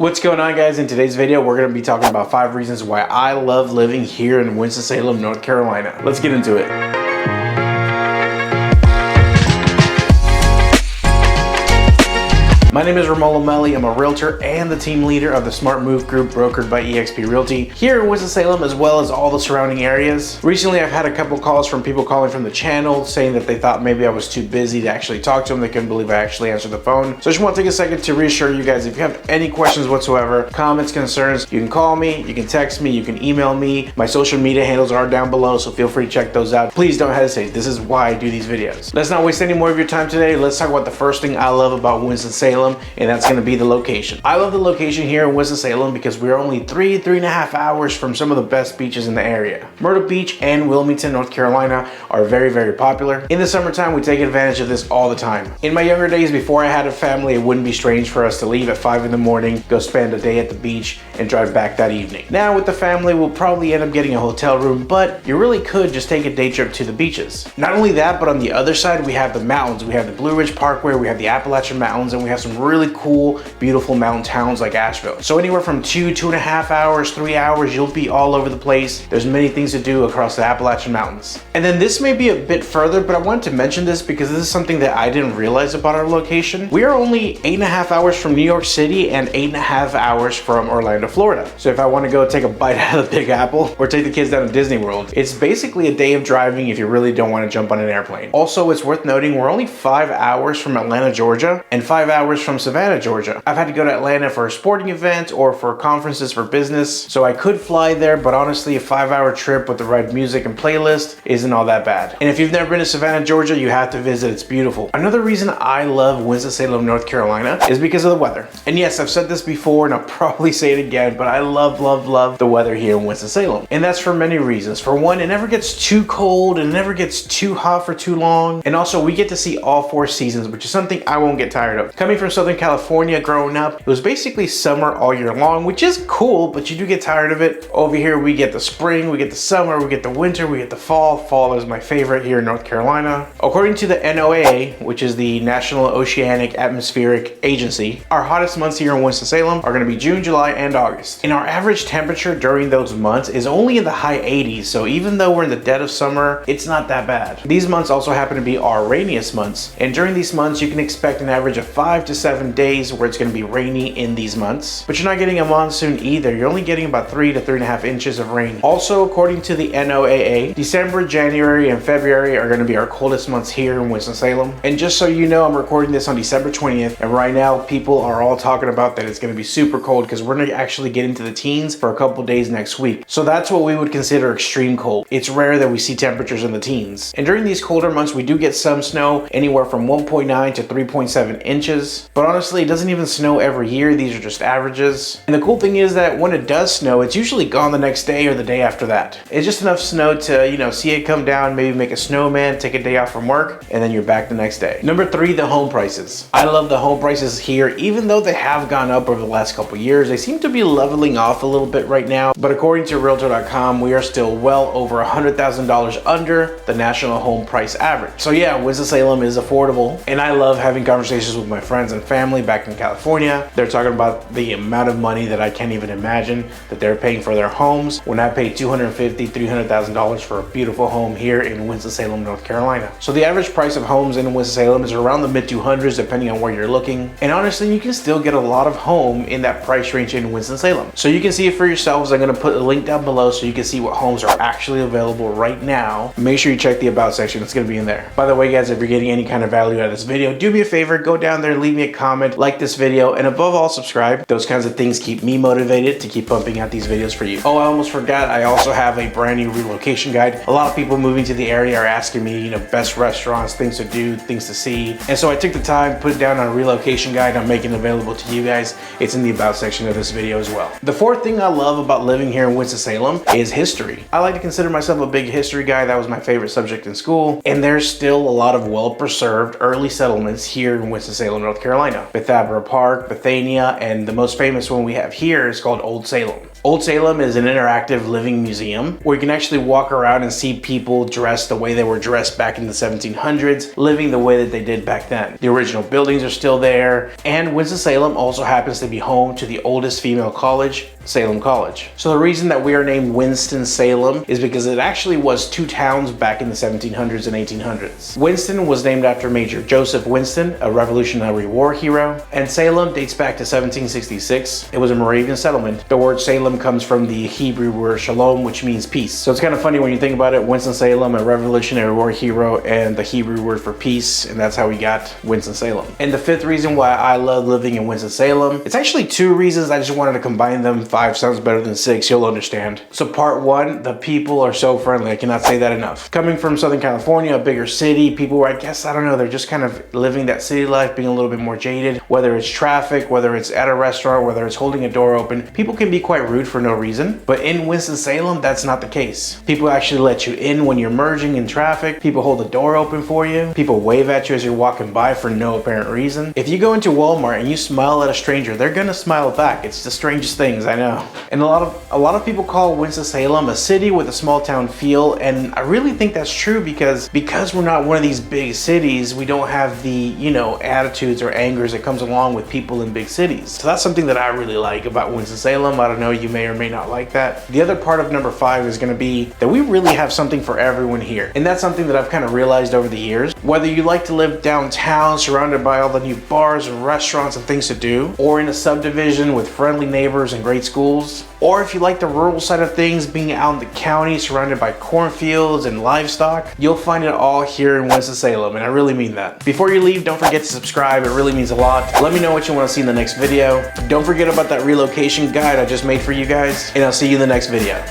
What's going on, guys? In today's video, we're going to be talking about 5 reasons why I love living here in Winston-Salem, North Carolina. Let's get into it. My name is Ramon Lomeli. I'm a realtor and the team leader of the Smart Move Group brokered by eXp Realty here in Winston-Salem, as well as all the surrounding areas. Recently, I've had a couple calls from people calling from the channel saying that they thought maybe I was too busy to actually talk to them. They couldn't believe I actually answered the phone. So I just want to take a second to reassure you guys, if you have any questions whatsoever, comments, concerns, you can call me, you can text me, you can email me. My social media handles are down below, so feel free to check those out. Please don't hesitate. This is why I do these videos. Let's not waste any more of your time today. Let's talk about the first thing I love about Winston-Salem, and that's going to be the location. I love the location here in Winston-Salem because we're only 3.5 hours from some of the best beaches in the area. Myrtle Beach and Wilmington, North Carolina are very popular. In the summertime, we take advantage of this all the time. In my younger days, before I had a family, it wouldn't be strange for us to leave at 5 in the morning, go spend a day at the beach, and drive back that evening. Now with the family, we'll probably end up getting a hotel room, but you really could just take a day trip to the beaches. Not only that, but on the other side, we have the mountains. We have the Blue Ridge Parkway, we have the Appalachian Mountains, and we have some really cool, beautiful mountain towns like Asheville. So anywhere from 2.5 hours, 3 hours, you'll be all over the place. There's many things to do across the Appalachian Mountains. And then this may be a bit further, but I wanted to mention this because this is something that I didn't realize about our location. We are only 8.5 hours from New York City and 8.5 hours from Orlando, Florida. So if I want to go take a bite out of the Big Apple or take the kids down to Disney World, it's basically a day of driving if you really don't want to jump on an airplane. Also, it's worth noting we're only 5 hours from Atlanta, Georgia, and 5 hours from Savannah, Georgia. I've had to go to Atlanta for a sporting event or for conferences for business, so I could fly there, but honestly, a 5-hour trip with the right music and playlist isn't all that bad. And if you've never been to Savannah, Georgia, you have to visit. It's beautiful. Another reason I love Winston-Salem, North Carolina is because of the weather. And yes, I've said this before and I'll probably say it again, but I love the weather here in Winston-Salem. And that's for many reasons. For one, it never gets too cold and it never gets too hot for too long. And also, we get to see all 4 seasons, which is something I won't get tired of. Coming from Southern California, growing up, it was basically summer all year long, which is cool, but you do get tired of it. Over here, we get the spring, we get the summer, we get the winter, we get the fall. Fall is my favorite here in North Carolina. According to the NOAA, which is the National Oceanic Atmospheric Agency, our hottest months here in Winston-Salem are going to be June, July, and August. And our average temperature during those months is only in the high 80s, so even though we're in the dead of summer, it's not that bad. These months also happen to be our rainiest months, and during these months, you can expect an average of 5 to 7 days where it's going to be rainy in these months. But you're not getting a monsoon either. You're only getting about 3 to 3.5 inches of rain. Also, according to the NOAA, December, January, and February are going to be our coldest months here in Winston-Salem. And just so you know, I'm recording this on December 20th, and right now people are all talking about that it's going to be super cold because we're going to actually get into the teens for a couple days next week. So that's what we would consider extreme cold. It's rare that we see temperatures in the teens. And during these colder months, we do get some snow, anywhere from 1.9 to 3.7 inches. But honestly, it doesn't even snow every year. These are just averages. And the cool thing is that when it does snow, it's usually gone the next day or the day after that. It's just enough snow to, see it come down, maybe make a snowman, take a day off from work, and then you're back the next day. Number 3, the home prices. I love the home prices here, even though they have gone up over the last couple years. They seem to be leveling off a little bit right now, but according to Realtor.com, we are still well over $100,000 under the national home price average. So yeah, Winston-Salem is affordable, and I love having conversations with my friends and family back in California. They're talking about the amount of money that I can't even imagine that they're paying for their homes when I pay $250,000, $300,000 for a beautiful home here in Winston-Salem, North Carolina. So the average price of homes in Winston-Salem is around the mid-200s depending on where you're looking. And honestly, you can still get a lot of home in that price range in Winston-Salem. So you can see it for yourselves. I'm going to put a link down below so you can see what homes are actually available right now. Make sure you check the about section. It's going to be in there. By the way, guys, if you're getting any kind of value out of this video, do me a favor, go down there, leave me a comment, like this video, and above all, subscribe. Those kinds of things keep me motivated to keep pumping out these videos for you. Oh, I almost forgot, I also have a brand new relocation guide. A lot of people moving to the area are asking me, best restaurants, things to do, things to see. And so I took the time, put it down on a relocation guide. I'm making it available to you guys. It's in the about section of this video as well. The 4th thing I love about living here in Winston-Salem is history. I like to consider myself a big history guy. That was my favorite subject in school. And there's still a lot of well-preserved early settlements here in Winston-Salem, North Carolina. Bethabara Park, Bethania, and the most famous one we have here is called Old Salem. Old Salem is an interactive living museum where you can actually walk around and see people dressed the way they were dressed back in the 1700s, living the way that they did back then. The original buildings are still there, and Winston-Salem also happens to be home to the oldest female college, Salem College. So the reason that we are named Winston-Salem is because it actually was two towns back in the 1700s and 1800s. Winston was named after Major Joseph Winston, a Revolutionary War hero, and Salem dates back to 1766. It was a Moravian settlement. The word Salem comes from the Hebrew word shalom, which means peace. So it's kind of funny when you think about it, Winston-Salem, a Revolutionary War hero, and the Hebrew word for peace, and that's how we got Winston-Salem. And the fifth reason why I love living in Winston-Salem, it's actually two reasons. I just wanted to combine them. 5 sounds better than 6, you'll understand. So part 1, the people are so friendly. I cannot say that enough. Coming from Southern California, a bigger city, people were, I guess, I don't know, they're just kind of living that city life, being a little bit more jaded. Whether it's traffic, whether it's at a restaurant, whether it's holding a door open, people can be quite rude for no reason. But in Winston-Salem, that's not the case. People actually let you in when you're merging in traffic. People hold the door open for you. People wave at you as you're walking by for no apparent reason. If you go into Walmart and you smile at a stranger, they're gonna smile back. It's the strangest things, I know. And a lot of people call Winston-Salem a city with a small town feel, and I really think that's true because we're not one of these big cities, we don't have the, you know, attitudes or angers that comes along with people in big cities. So that's something that I really like about Winston-Salem. I don't know, you may or may not like that. The other part of number 5 is gonna be that we really have something for everyone here. And that's something that I've kind of realized over the years. Whether you like to live downtown surrounded by all the new bars and restaurants and things to do, or in a subdivision with friendly neighbors and great schools, or if you like the rural side of things, being out in the county surrounded by cornfields and livestock, you'll find it all here in Winston-Salem, and I really mean that. Before you leave, don't forget to subscribe. It really means a lot. Let me know what you want to see in the next video. Don't forget about that relocation guide I just made for you guys, and I'll see you in the next video.